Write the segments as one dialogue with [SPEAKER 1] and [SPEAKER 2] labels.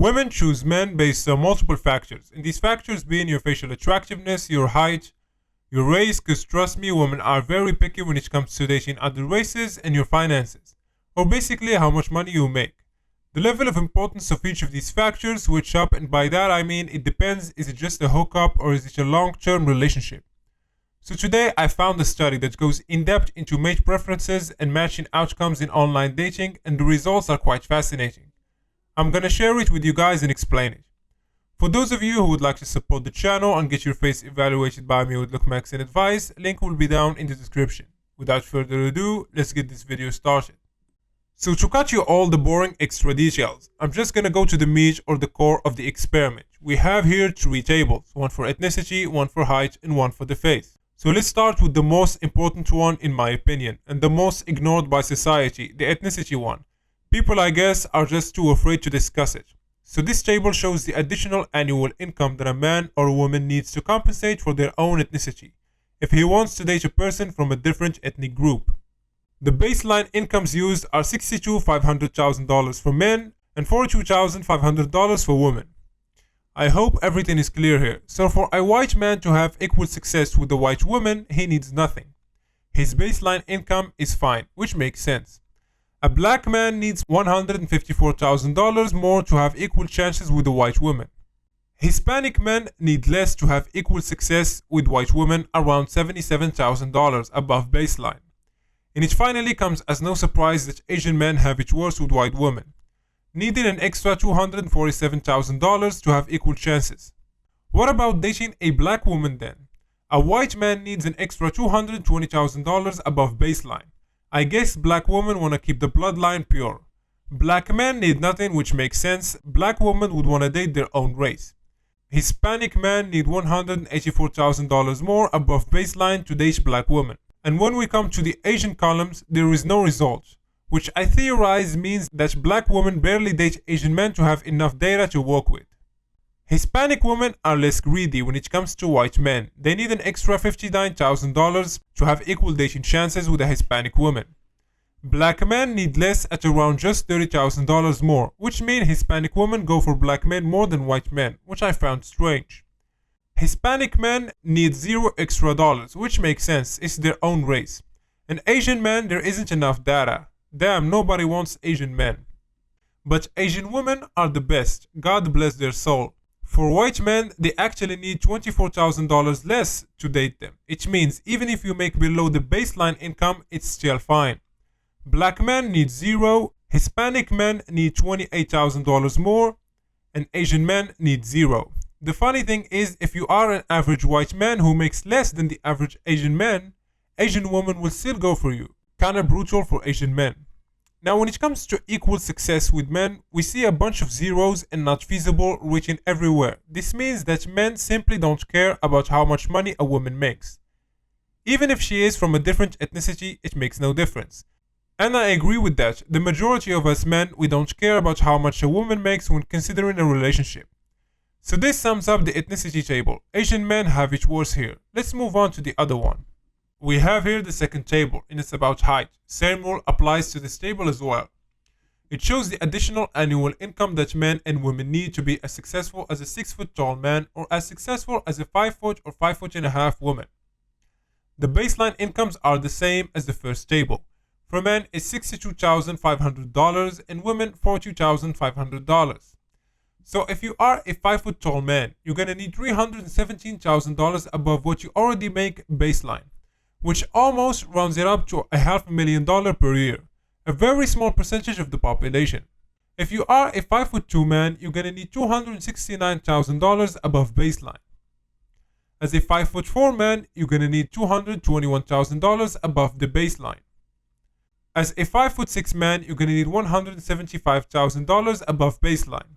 [SPEAKER 1] Women choose men based on multiple factors, and these factors being your facial attractiveness, your height, your race, because trust me, women are very picky when it comes to dating other races, and your finances, or basically how much money you make. The level of importance of each of these factors switch up, and by that I mean it depends, is it just a hookup or is it a long-term relationship? So today I found a study that goes in depth into mate preferences and matching outcomes in online dating, and the results are quite fascinating. I'm gonna share it with you guys and explain it. For those of you who would like to support the channel and get your face evaluated by me with look marks and advice, link will be down in the description. Without further ado, let's get this video started. So to cut you all the boring extra details, I'm just gonna go to the meat or the core of the experiment. We have here 3 tables, one for ethnicity, one for height, and one for the face. So let's start with the most important one in my opinion, and the most ignored by society, the ethnicity one. People, I guess, are just too afraid to discuss it. So this table shows the additional annual income that a man or a woman needs to compensate for their own ethnicity if he wants to date a person from a different ethnic group. The baseline incomes used are $62,500 for men and $42,500 for women. I hope everything is clear here. So for a white man to have equal success with a white woman, he needs nothing. His baseline income is fine, which makes sense. A black man needs $154,000 more to have equal chances with a white woman. Hispanic men need less to have equal success with white women, around $77,000 above baseline. And it finally comes as no surprise that Asian men have it worse with white women, needing an extra $247,000 to have equal chances. What about dating a black woman then? A white man needs an extra $220,000 above baseline. I guess black women wanna keep the bloodline pure. Black men need nothing, which makes sense. Black women would wanna date their own race. Hispanic men need $184,000 more above baseline to date black women. And when we come to the Asian columns, there is no result, which I theorize means that black women barely date Asian men to have enough data to work with. Hispanic women are less greedy when it comes to white men. They need an extra $59,000 to have equal dating chances with a Hispanic woman. Black men need less at around just $30,000 more, which means Hispanic women go for black men more than white men, which I found strange. Hispanic men need $0 extra, which makes sense, it's their own race. And Asian men, there isn't enough data. Damn, nobody wants Asian men. But Asian women are the best, God bless their soul. For white men, they actually need $24,000 less to date them. It means even if you make below the baseline income, it's still fine. Black men need 0, Hispanic men need $28,000 more, and Asian men need 0. The funny thing is, if you are an average white man who makes less than the average Asian man, Asian women will still go for you. Kinda brutal for Asian men. Now when it comes to equal success with men, we see a bunch of zeros and not feasible written everywhere. This means that men simply don't care about how much money a woman makes. Even if she is from a different ethnicity, it makes no difference. And I agree with that. The majority of us men, we don't care about how much a woman makes when considering a relationship. So this sums up the ethnicity table. Asian men have it worse here. Let's move on to the other one. We have here the second table, and it's about height. Same rule applies to this table as well. It shows the additional annual income that men and women need to be as successful as a 6-foot tall man or as successful as a 5-foot or 5'1" woman. The baseline incomes are the same as the first table. For men, it's $62,500 and women $42,500. So if you are a 5-foot tall man, you're gonna need $317,000 above what you already make baseline, which almost rounds it up to $500,000 per year, a very small percentage of the population. If you are a 5'2" man, you're gonna need $269,000 above baseline. As a 5'4" man, you're gonna need $221,000 above the baseline. As a 5'6" man, you're gonna need $175,000 above baseline.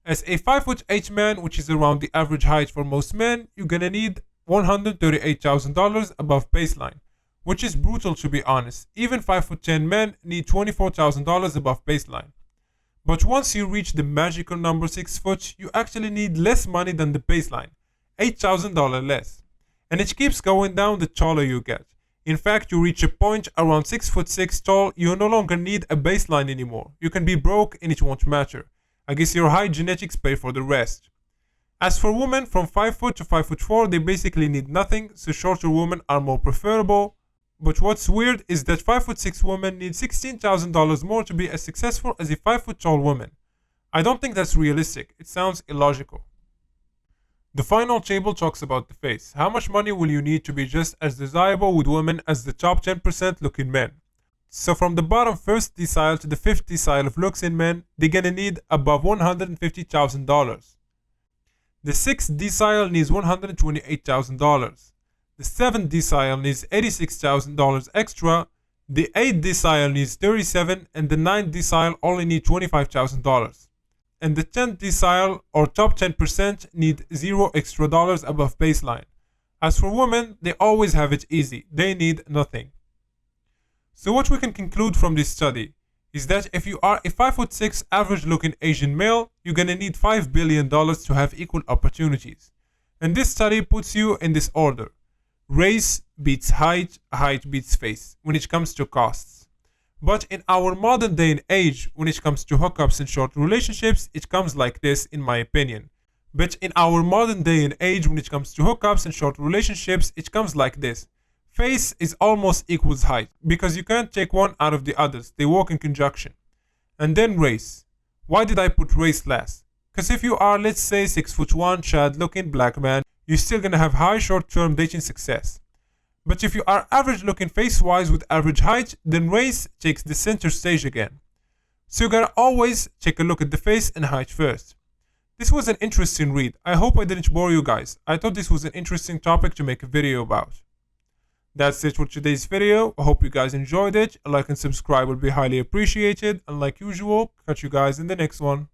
[SPEAKER 1] As a 5'8" man, which is around the average height for most men, you're gonna need $138,000 above baseline, which is brutal to be honest. Even 5'10" men need $24,000 above baseline. But once you reach the magical number 6 foot, you actually need less money than the baseline, $8,000 less. And it keeps going down the taller you get. In fact, you reach a point around 6'6" tall, you no longer need a baseline anymore. You can be broke and it won't matter. I guess your high genetics pay for the rest. As for women from 5 foot to 5 foot 4, they basically need nothing, so shorter women are more preferable. But what's weird is that 5 foot 6 women need $16,000 more to be as successful as a 5 foot tall woman. I don't think that's realistic. It sounds illogical. The final table talks about the face. How much money will you need to be just as desirable with women as the top 10% looking men? So from the bottom first decile to the fifth decile of looks in men, they're gonna need above $150,000. The sixth decile needs $128,000. The seventh decile needs $86,000 extra. The eighth decile needs $37,000, and the ninth decile only needs $25,000. And the 10th decile or top 10% need $0 extra above baseline. As for women, they always have it easy. They need nothing. So what we can conclude from this study is that if you are a 5'6" average looking Asian male, you're gonna need $5 billion to have equal opportunities. And this study puts you in this order. Race beats height, height beats face when it comes to costs. But in our modern day and age, when it comes to hookups and short relationships, it comes like this, in my opinion. But in our modern day and age, when it comes to hookups and short relationships, it comes like this. Face is almost equals height, because you can't take one out of the others. They work in conjunction. And then race. Why did I put race last? Because if you are, let's say, 6'1", Chad looking black man, you're still gonna have high short-term dating success. But if you are average looking face-wise with average height, then race takes the center stage again. So you gotta always take a look at the face and height first. This was an interesting read. I hope I didn't bore you guys. I thought this was an interesting topic to make a video about. That's it for today's video. I hope you guys enjoyed it. A like and subscribe would be highly appreciated. And like usual, catch you guys in the next one.